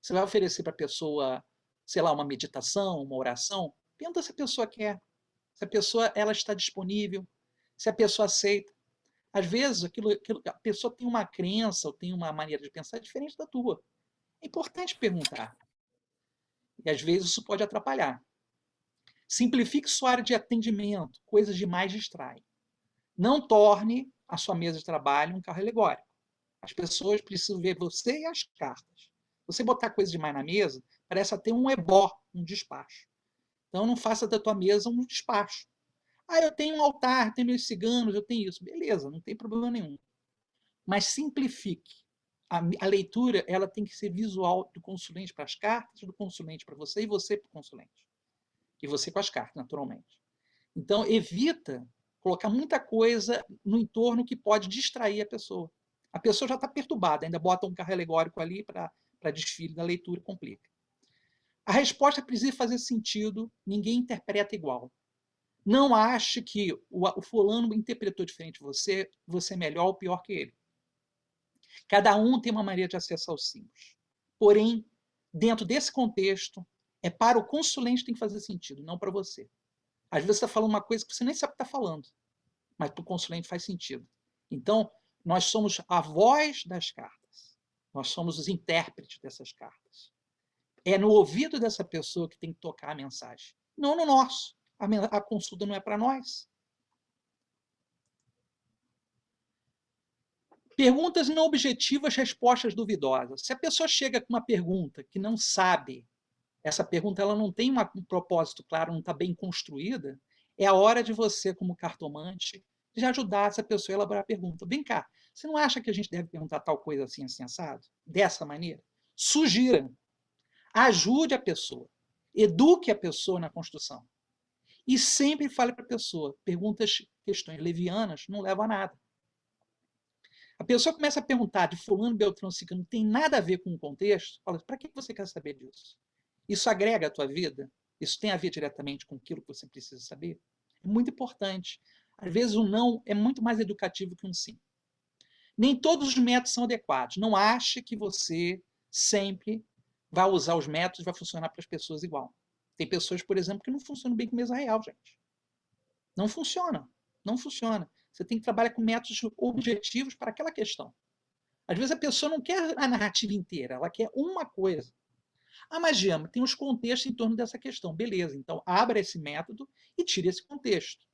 Você vai oferecer para a pessoa, sei lá, uma meditação, uma oração? Pergunta se a pessoa quer. Se a pessoa ela está disponível, se a pessoa aceita. Às vezes, a pessoa tem uma crença ou tem uma maneira de pensar diferente da tua. É importante perguntar. E às vezes isso pode atrapalhar. Simplifique sua área de atendimento. Coisas demais distraem. Não torne a sua mesa de trabalho um carro alegórico. As pessoas precisam ver você e as cartas. Você botar coisa demais na mesa, parece até um ebó, um despacho. Então não faça da tua mesa um despacho. Ah, eu tenho um altar, tenho meus ciganos, eu tenho isso. Beleza, não tem problema nenhum. Mas simplifique. A leitura ela tem que ser visual do consulente para as cartas, do consulente para você e você para o consulente. E você com as cartas, naturalmente. Então, evita colocar muita coisa no entorno que pode distrair a pessoa. A pessoa já está perturbada, ainda bota um carro alegórico ali para desfile da leitura, complica. A resposta precisa fazer sentido, ninguém interpreta igual. Não ache que o fulano interpretou diferente de você, você é melhor ou pior que ele. Cada um tem uma maneira de acessar os símbolos. Porém, dentro desse contexto, é para o consulente que tem que fazer sentido, não para você. Às vezes você está falando uma coisa que você nem sabe o que está falando, mas para o consulente faz sentido. Então, nós somos a voz das cartas. Nós somos os intérpretes dessas cartas. É no ouvido dessa pessoa que tem que tocar a mensagem, não no nosso. A consulta não é para nós. Perguntas não objetivas, respostas duvidosas. Se a pessoa chega com uma pergunta que não sabe, essa pergunta ela não tem um propósito claro, não está bem construída, é a hora de você, como cartomante, de ajudar essa pessoa a elaborar a pergunta. Vem cá, você não acha que a gente deve perguntar tal coisa assim, assim, assado? Dessa maneira? Sugira. Ajude a pessoa. Eduque a pessoa na construção. E sempre fale para a pessoa, perguntas, questões levianas não levam a nada. A pessoa começa a perguntar de fulano, beltrano, ciclano, não tem nada a ver com o contexto, fala, para que você quer saber disso? Isso agrega à tua vida? Isso tem a ver diretamente com aquilo que você precisa saber? É muito importante. Às vezes o não é muito mais educativo que um sim. Nem todos os métodos são adequados. Não ache que você sempre vai usar os métodos e vai funcionar para as pessoas igual. Tem pessoas, por exemplo, que não funcionam bem com mesa real, gente. Não funciona. Não funciona. Você tem que trabalhar com métodos objetivos para aquela questão. Às vezes a pessoa não quer a narrativa inteira, ela quer uma coisa. Ah, mas Giama, tem os contextos em torno dessa questão. Beleza, então abra esse método e tire esse contexto.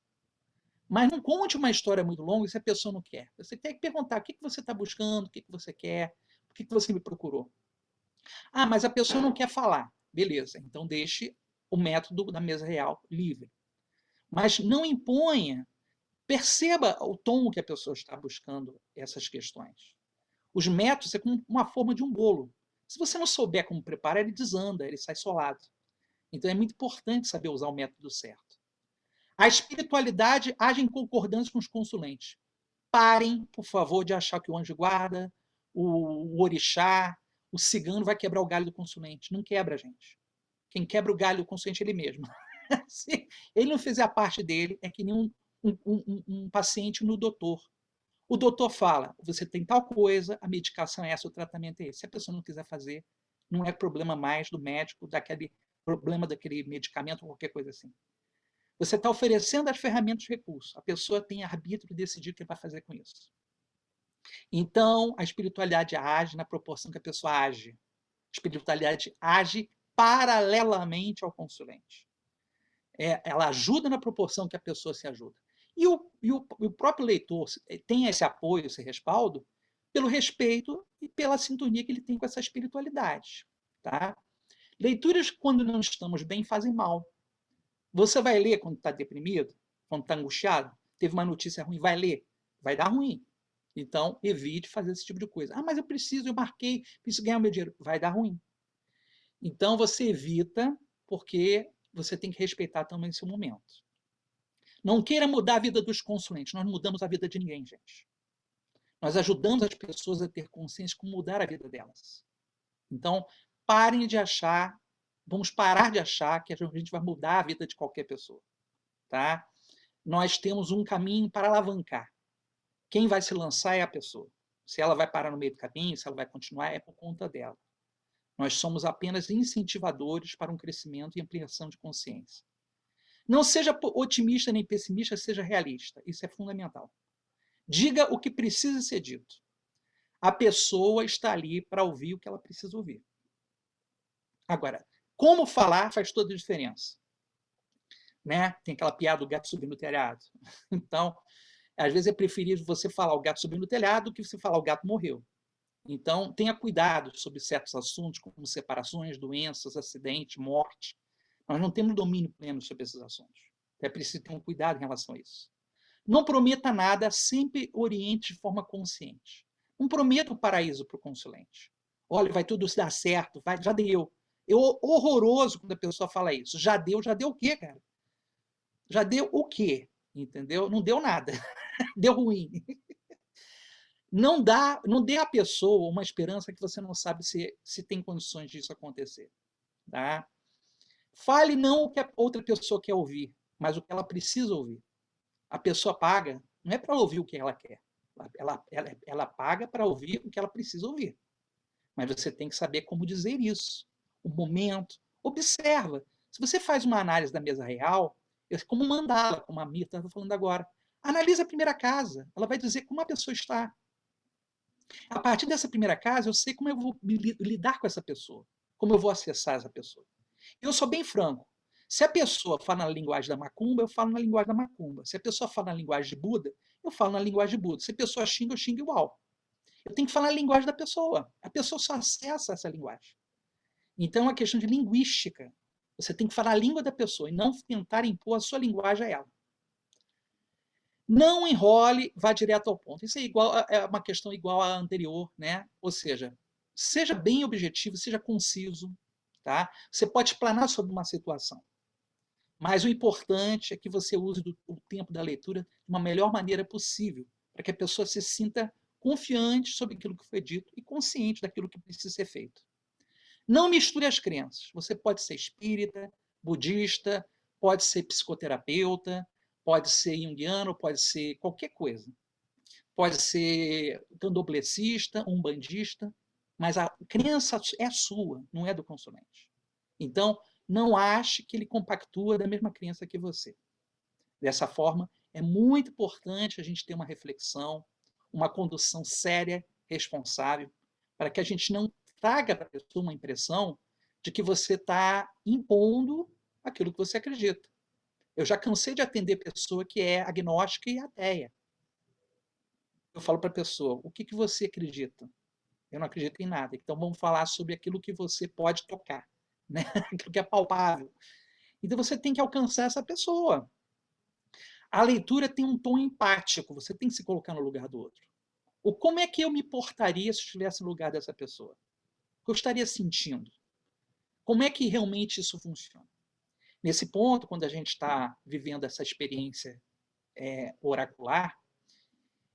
Mas não conte uma história muito longa se a pessoa não quer. Você tem que perguntar o que você está buscando, o que você quer, por que você me procurou. Ah, mas a pessoa não quer falar. Beleza, então deixe o método da mesa real livre. Mas não imponha, perceba o tom que a pessoa está buscando essas questões. Os métodos é como uma forma de um bolo. Se você não souber como preparar, ele desanda, ele sai solado. Então é muito importante saber usar o método certo. A espiritualidade age em concordância com os consulentes. Parem, por favor, de achar que o anjo guarda, o orixá, o cigano vai quebrar o galho do consulente. Não quebra, gente. Quem quebra o galho do consulente é ele mesmo. Se ele não fizer a parte dele, é que nem um paciente no doutor. O doutor fala, você tem tal coisa, a medicação é essa, o tratamento é esse. Se a pessoa não quiser fazer, não é problema mais do médico, daquele problema daquele medicamento ou qualquer coisa assim. Você está oferecendo as ferramentas de recurso. A pessoa tem arbítrio de decidir o que vai fazer com isso. Então, a espiritualidade age na proporção que a pessoa age. A espiritualidade age paralelamente ao consulente. Ela ajuda na proporção que a pessoa se ajuda. E o próprio leitor tem esse apoio, esse respaldo, pelo respeito e pela sintonia que ele tem com essa espiritualidade. Tá? Leituras, quando não estamos bem, fazem mal. Você vai ler quando está deprimido, quando está angustiado, teve uma notícia ruim, vai ler, vai dar ruim. Então, evite fazer esse tipo de coisa. Ah, mas eu marquei, preciso ganhar o meu dinheiro. Vai dar ruim. Então, você evita, porque você tem que respeitar também esse momento. Não queira mudar a vida dos consulentes, nós não mudamos a vida de ninguém, gente. Nós ajudamos as pessoas a ter consciência de como mudar a vida delas. Então, vamos parar de achar que a gente vai mudar a vida de qualquer pessoa, tá? Nós temos um caminho para alavancar. Quem vai se lançar é a pessoa. Se ela vai parar no meio do caminho, se ela vai continuar, é por conta dela. Nós somos apenas incentivadores para um crescimento e ampliação de consciência. Não seja otimista nem pessimista, seja realista. Isso é fundamental. Diga o que precisa ser dito. A pessoa está ali para ouvir o que ela precisa ouvir. Agora, como falar faz toda a diferença. Né? Tem aquela piada do gato subindo no telhado. Então, às vezes é preferível você falar o gato subindo no telhado do que você falar o gato morreu. Então, tenha cuidado sobre certos assuntos, como separações, doenças, acidente, morte. Nós não temos domínio pleno sobre esses assuntos. É preciso ter um cuidado em relação a isso. Não prometa nada, sempre oriente de forma consciente. Não prometa o paraíso para o consulente. Olha, vai tudo dar certo, vai, já deu. É horroroso quando a pessoa fala isso. Já deu o quê, cara? Já deu o quê? Entendeu? Não deu nada. Deu ruim. Não dê à pessoa uma esperança que você não sabe se tem condições disso acontecer. Tá? Fale não o que a outra pessoa quer ouvir, mas o que ela precisa ouvir. A pessoa paga, não é para ouvir o que ela quer. Ela paga para ouvir o que ela precisa ouvir. Mas você tem que saber como dizer isso. O momento. Observa. Se você faz uma análise da mesa real, como mandá-la, como a Mita está falando agora, analisa a primeira casa. Ela vai dizer como a pessoa está. A partir dessa primeira casa, eu sei como eu vou lidar com essa pessoa, como eu vou acessar essa pessoa. Eu sou bem franco. Se a pessoa fala na linguagem da macumba, eu falo na linguagem da macumba. Se a pessoa fala na linguagem de Buda, eu falo na linguagem de Buda. Se a pessoa xinga, eu xingo igual. Eu tenho que falar a linguagem da pessoa. A pessoa só acessa essa linguagem. Então é uma questão de linguística. Você tem que falar a língua da pessoa e não tentar impor a sua linguagem a ela. Não enrole, vá direto ao ponto. Isso é uma questão igual à anterior, né? Ou seja bem objetivo, seja conciso, tá? Você pode explanar sobre uma situação, mas o importante é que você use o tempo da leitura de uma melhor maneira possível, para que a pessoa se sinta confiante sobre aquilo que foi dito e consciente daquilo que precisa ser feito. Não misture as crenças. Você pode ser espírita, budista, pode ser psicoterapeuta, pode ser junguiano, pode ser qualquer coisa. Pode ser candomblessista, umbandista, mas a crença é sua, não é do consulente. Então, não ache que ele compactua da mesma crença que você. Dessa forma, é muito importante a gente ter uma reflexão, uma condução séria, responsável, para que a gente não traga para a pessoa uma impressão de que você está impondo aquilo que você acredita. Eu já cansei de atender pessoa que é agnóstica e ateia. Eu falo para a pessoa, o que você acredita? Eu não acredito em nada. Então vamos falar sobre aquilo que você pode tocar, né? Aquilo que é palpável. Então você tem que alcançar essa pessoa. A leitura tem um tom empático, você tem que se colocar no lugar do outro. Ou como é que eu me portaria se estivesse no lugar dessa pessoa? O que eu estaria sentindo? Como é que realmente isso funciona? Nesse ponto, quando a gente está vivendo essa experiência oracular,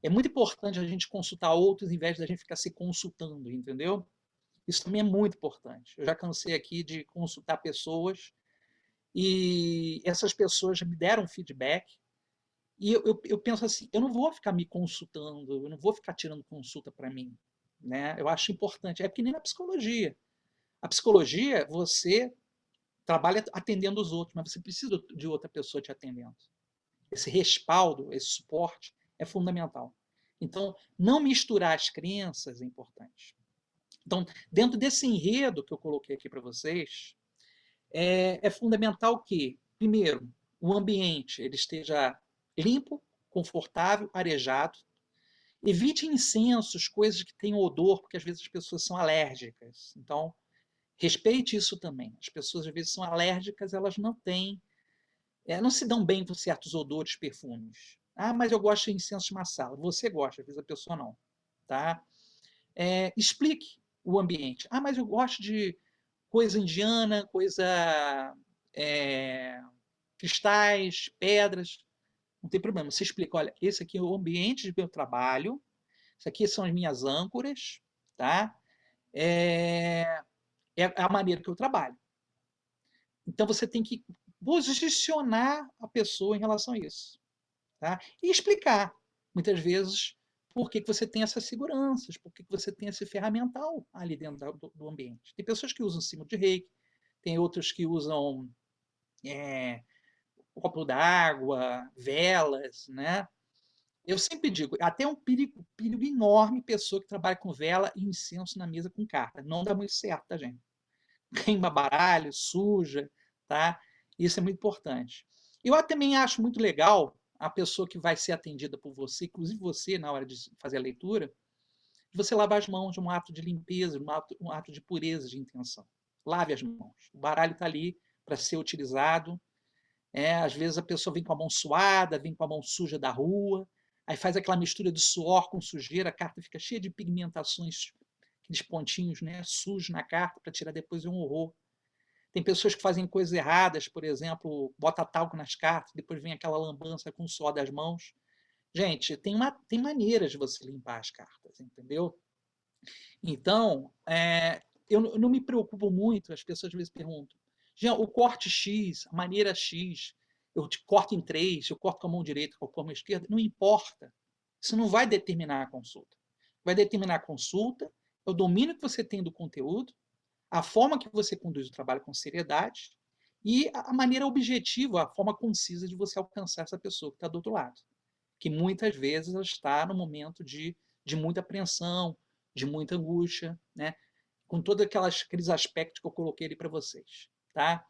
é muito importante a gente consultar outros em vez da gente ficar se consultando, entendeu? Isso também é muito importante. Eu já cansei aqui de consultar pessoas e essas pessoas me deram feedback e eu penso assim, eu não vou ficar me consultando, eu não vou ficar tirando consulta para mim, né? Eu acho importante. É que nem na psicologia. A psicologia, você trabalha atendendo os outros, mas você precisa de outra pessoa te atendendo. Esse respaldo, esse suporte é fundamental. Então, não misturar as crenças é importante. Então, dentro desse enredo que eu coloquei aqui para vocês, é fundamental que, primeiro, o ambiente ele esteja limpo, confortável, arejado. Evite incensos, coisas que tenham odor, porque às vezes as pessoas são alérgicas. Então, respeite isso também. As pessoas às vezes são alérgicas, elas não têm, não se dão bem com certos odores, perfumes. Ah, mas eu gosto de incenso de massala. Você gosta, às vezes a pessoa não. Tá? Explique o ambiente. Ah, mas eu gosto de coisa indiana, coisa cristais, pedras. Não tem problema. Você explica, olha, esse aqui é o ambiente de meu trabalho, isso aqui são as minhas âncoras, tá? É a maneira que eu trabalho. Então, você tem que posicionar a pessoa em relação a isso. Tá? E explicar, muitas vezes, por que você tem essas seguranças, por que você tem esse ferramental ali dentro do ambiente. Tem pessoas que usam símbolo de reiki, tem outros que usam copo d'água, velas, né? Eu sempre digo, até um perigo enorme pessoa que trabalha com vela e incenso na mesa com carta. Não dá muito certo, tá, gente? Queima baralho, suja, tá? Isso é muito importante. Eu também acho muito legal a pessoa que vai ser atendida por você, inclusive você, na hora de fazer a leitura, você lavar as mãos de um ato de limpeza, um ato de pureza de intenção. Lave as mãos. O baralho está ali para ser utilizado. Às vezes a pessoa vem com a mão suada, vem com a mão suja da rua, aí faz aquela mistura de suor com sujeira, a carta fica cheia de pigmentações, aqueles pontinhos, né, sujos na carta, para tirar depois um horror. Tem pessoas que fazem coisas erradas, por exemplo, bota talco nas cartas, depois vem aquela lambança com o suor das mãos. Gente, tem maneiras de você limpar as cartas, entendeu? Então, eu não me preocupo muito, as pessoas às vezes perguntam, Jean, o corte X, a maneira X, eu te corto em três, eu corto com a mão direita, com a mão esquerda, não importa. Isso não vai determinar a consulta. Vai determinar a consulta, é o domínio que você tem do conteúdo, a forma que você conduz o trabalho com seriedade e a maneira objetiva, a forma concisa de você alcançar essa pessoa que está do outro lado, que muitas vezes está no momento de muita apreensão, de muita angústia, né? Com todos aqueles aspectos que eu coloquei ali para vocês. Tá?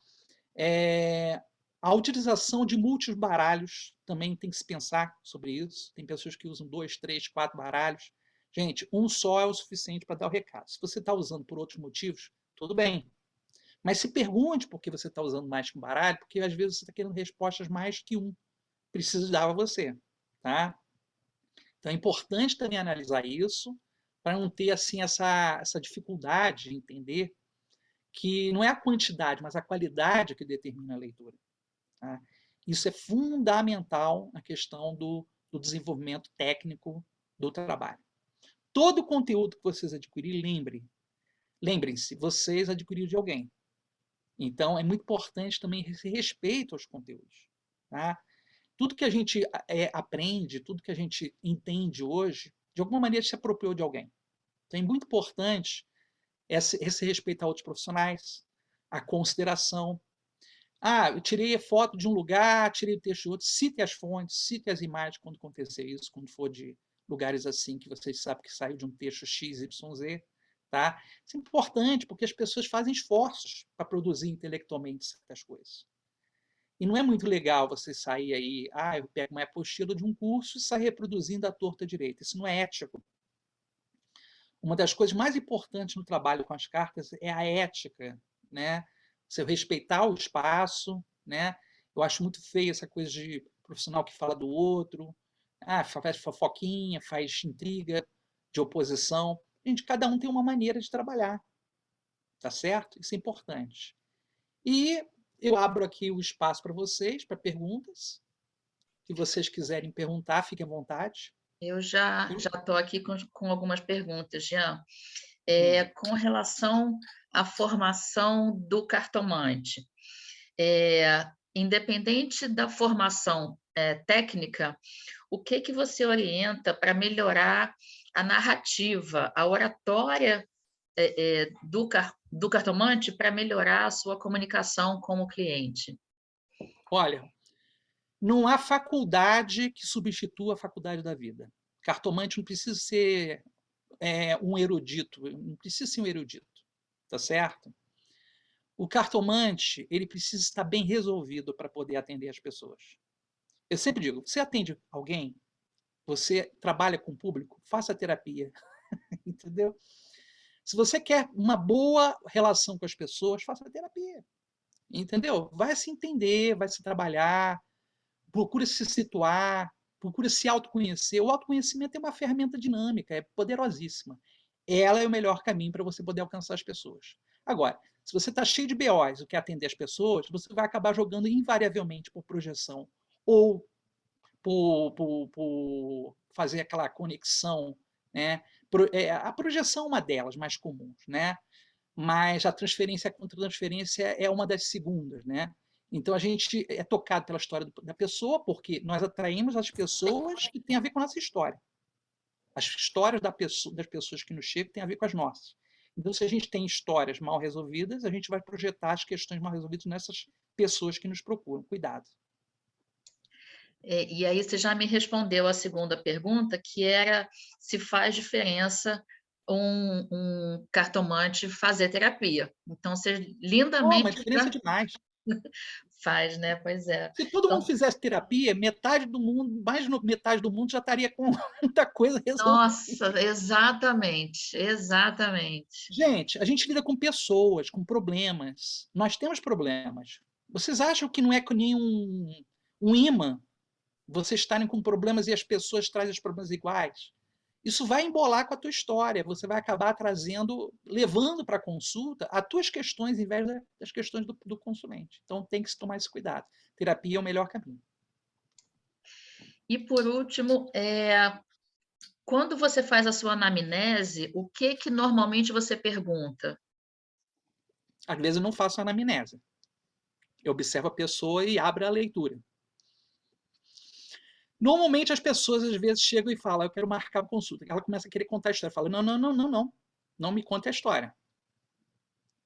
A utilização de múltiplos baralhos também tem que se pensar sobre isso. Tem pessoas que usam 2, 3, 4 baralhos. Gente, um só é o suficiente para dar o recado. Se você está usando por outros motivos, tudo bem. Mas se pergunte por que você está usando mais que um baralho, porque às vezes você está querendo respostas mais que um precisa dar a você. Tá? Então é importante também analisar isso para não ter assim essa dificuldade de entender que não é a quantidade, mas a qualidade que determina a leitura. Tá? Isso é fundamental na questão do desenvolvimento técnico do trabalho. Todo o conteúdo que vocês adquirirem, lembrem-se, vocês adquiriram de alguém. Então, é muito importante também esse respeito aos conteúdos. Tá? Tudo que a gente aprende, tudo que a gente entende hoje, de alguma maneira se apropriou de alguém. Então, é muito importante esse respeito a outros profissionais, a consideração. Eu tirei a foto de um lugar, tirei o texto de outro, cite as fontes, cite as imagens quando acontecer isso, quando for de lugares assim que vocês sabem que saiu de um texto XYZ. Tá? Isso é importante, porque as pessoas fazem esforços para produzir intelectualmente certas coisas. E não é muito legal você sair aí, eu pego uma apostila de um curso e sair reproduzindo à torta direita. Isso não é ético. Uma das coisas mais importantes no trabalho com as cartas é a ética, né? Você respeitar o espaço, né? Eu acho muito feio essa coisa de profissional que fala do outro, faz fofoquinha, faz intriga, de oposição. Gente, cada um tem uma maneira de trabalhar, tá certo? Isso é importante. E eu abro aqui o espaço para vocês, para perguntas. Se vocês quiserem perguntar, fiquem à vontade. Eu já estou aqui com algumas perguntas, Jean. Hum. Com relação à formação do cartomante, independente da formação técnica, o que você orienta para melhorar a narrativa, a oratória do cartomante para melhorar a sua comunicação com o cliente? Olha, não há faculdade que substitua a faculdade da vida. Cartomante não precisa ser um erudito, não precisa ser um erudito, tá certo? O cartomante, ele precisa estar bem resolvido para poder atender as pessoas. Eu sempre digo, você atende alguém, você trabalha com o público, faça terapia, entendeu? Se você quer uma boa relação com as pessoas, faça terapia, entendeu? Vai se entender, vai se trabalhar, procura se situar, procura se autoconhecer. O autoconhecimento é uma ferramenta dinâmica, é poderosíssima. Ela é o melhor caminho para você poder alcançar as pessoas. Agora, se você está cheio de BOs e quer atender as pessoas, você vai acabar jogando invariavelmente por projeção ou por fazer aquela conexão, né? A projeção é uma delas, mais comuns, né? mas a transferência, a contra-transferência é uma das segundas, né? Então a gente é tocado pela história da pessoa, porque nós atraímos as pessoas que têm a ver com a nossa história. As histórias das pessoas que nos chegam têm a ver com as nossas. Então, se a gente tem histórias mal resolvidas, a gente vai projetar as questões mal resolvidas nessas pessoas que nos procuram. Cuidado. E aí você já me respondeu a segunda pergunta, que era se faz diferença um cartomante fazer terapia. Então, você Oh, mas lindamente diferença demais. faz, né? Pois é. Se todo mundo Então, fizesse terapia, metade do mundo, metade do mundo já estaria com muita coisa resolvida. nossa, exatamente, exatamente. Gente, a gente lida com pessoas, com problemas. Nós temos problemas. Vocês acham que não é que nem um imã? Vocês estarem com problemas e as pessoas trazem os problemas iguais? Isso vai embolar com a tua história. Você vai acabar trazendo, levando para a consulta as tuas questões em vez das questões do consulente. Então tem que se tomar esse cuidado. Terapia é o melhor caminho. E por último, quando você faz a sua anamnese, o que normalmente você pergunta? Às vezes eu não faço anamnese. Eu observo a pessoa e abro a leitura. Normalmente as pessoas às vezes chegam e falam, eu quero marcar a consulta. Ela começa a querer contar a história. Fala, não, não, não, não, não. Não me conte a história.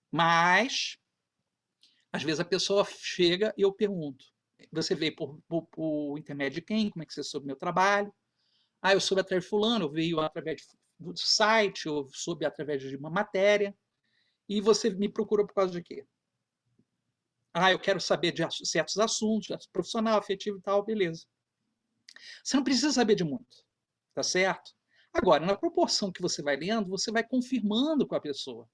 Mas, às vezes a pessoa chega e eu pergunto, você veio por intermédio de quem? Como é que você soube meu trabalho? Ah, eu soube através de fulano, eu veio através do site, eu soube através de uma matéria. E você me procurou por causa de quê? Ah, eu quero saber de certos assuntos, profissional, afetivo e tal, beleza. Você não precisa saber de muito, tá certo? Agora, na proporção que você vai lendo, você vai confirmando com a pessoa.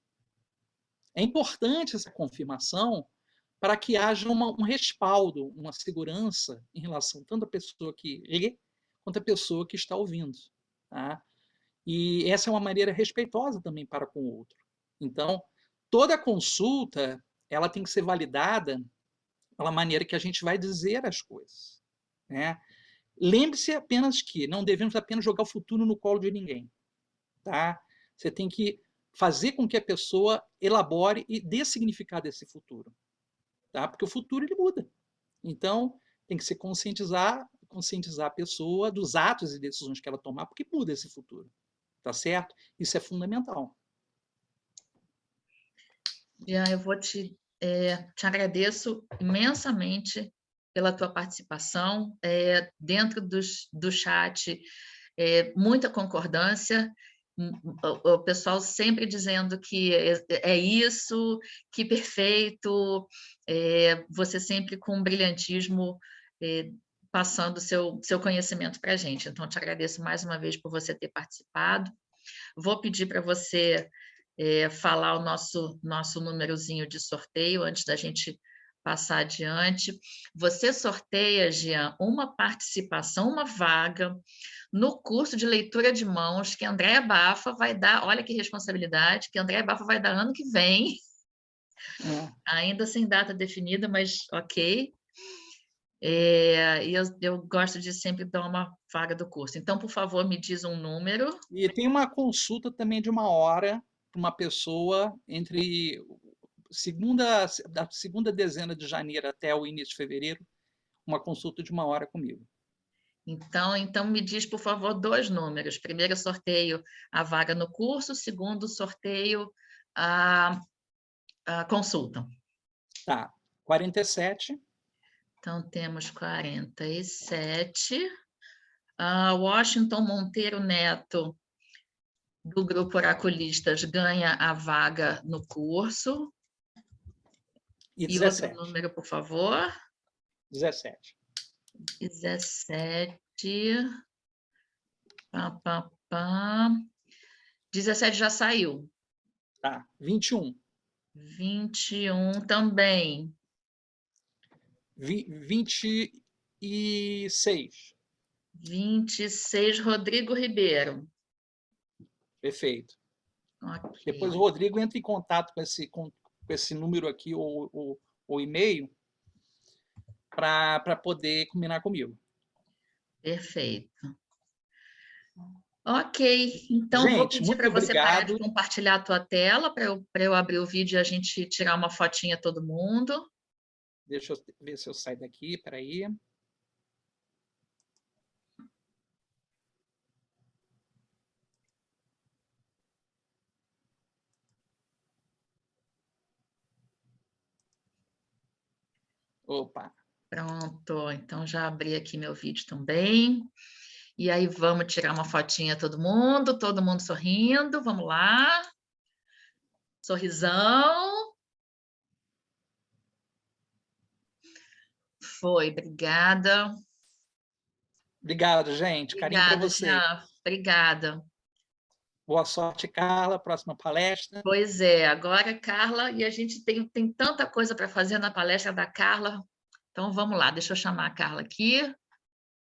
É importante essa confirmação para que haja um respaldo, uma segurança em relação tanto à pessoa que lê quanto à pessoa que está ouvindo. Tá? E essa é uma maneira respeitosa também para com o outro. Então, toda consulta ela tem que ser validada pela maneira que a gente vai dizer as coisas. Né? Lembre-se apenas que não devemos apenas jogar o futuro no colo de ninguém. Tá? Você tem que fazer com que a pessoa elabore e dê significado a esse futuro. Tá? Porque o futuro ele muda. Então, tem que se conscientizar a pessoa dos atos e decisões que ela tomar, porque muda esse futuro. Tá certo? Isso é fundamental. Jean, eu vou te agradeço imensamente pela tua participação. Dentro do chat, muita concordância, o pessoal sempre dizendo que é isso, que perfeito, você sempre com um brilhantismo passando seu conhecimento para a gente. Então, te agradeço mais uma vez por você ter participado. Vou pedir para você falar o nosso númerozinho de sorteio antes da gente passar adiante. Você sorteia, Jean, uma participação, uma vaga no curso de leitura de mãos que a Andréa Bafa vai dar, olha que responsabilidade, que a Andréa Bafa vai dar ano que vem, ainda sem data definida, mas ok. E eu gosto de sempre dar uma vaga do curso. Então, por favor, me diz um número. E tem uma consulta também de 1 hora para uma pessoa entre da segunda dezena de janeiro até o início de fevereiro, uma consulta de 1 hora comigo. Então me diz, por favor, 2 números. Primeiro sorteio a vaga no curso, segundo sorteio a consulta. Tá. 47. Então, temos 47. Washington Monteiro Neto, do Grupo Oraculistas, ganha a vaga no curso. E E outro 17. número, por favor. 17. 17. Pá, pá, pá. 17 já saiu. Tá. 21. 21 também. 26. 26, Rodrigo Ribeiro. Perfeito. Ok. Depois o Rodrigo entra em contato com esse número aqui, ou e-mail, para poder combinar comigo. Perfeito. Ok, então vou Gente, pedir muito para você parar de obrigado. compartilhar a tua tela para eu abrir o vídeo e a gente tirar uma fotinha todo mundo. Deixa eu ver se eu saio daqui, peraí. Opa, Pronto, então já abri aqui meu vídeo também. E aí vamos tirar uma fotinha todo mundo sorrindo, vamos lá. Sorrisão. Foi, obrigada. obrigado, gente. Carinho para Obrigada, você. Jean. Obrigada. Boa sorte, Carla. Próxima palestra. Pois é, agora, Carla, e a gente tem tanta coisa para fazer na palestra da Carla. Então vamos lá, deixa eu chamar a Carla aqui.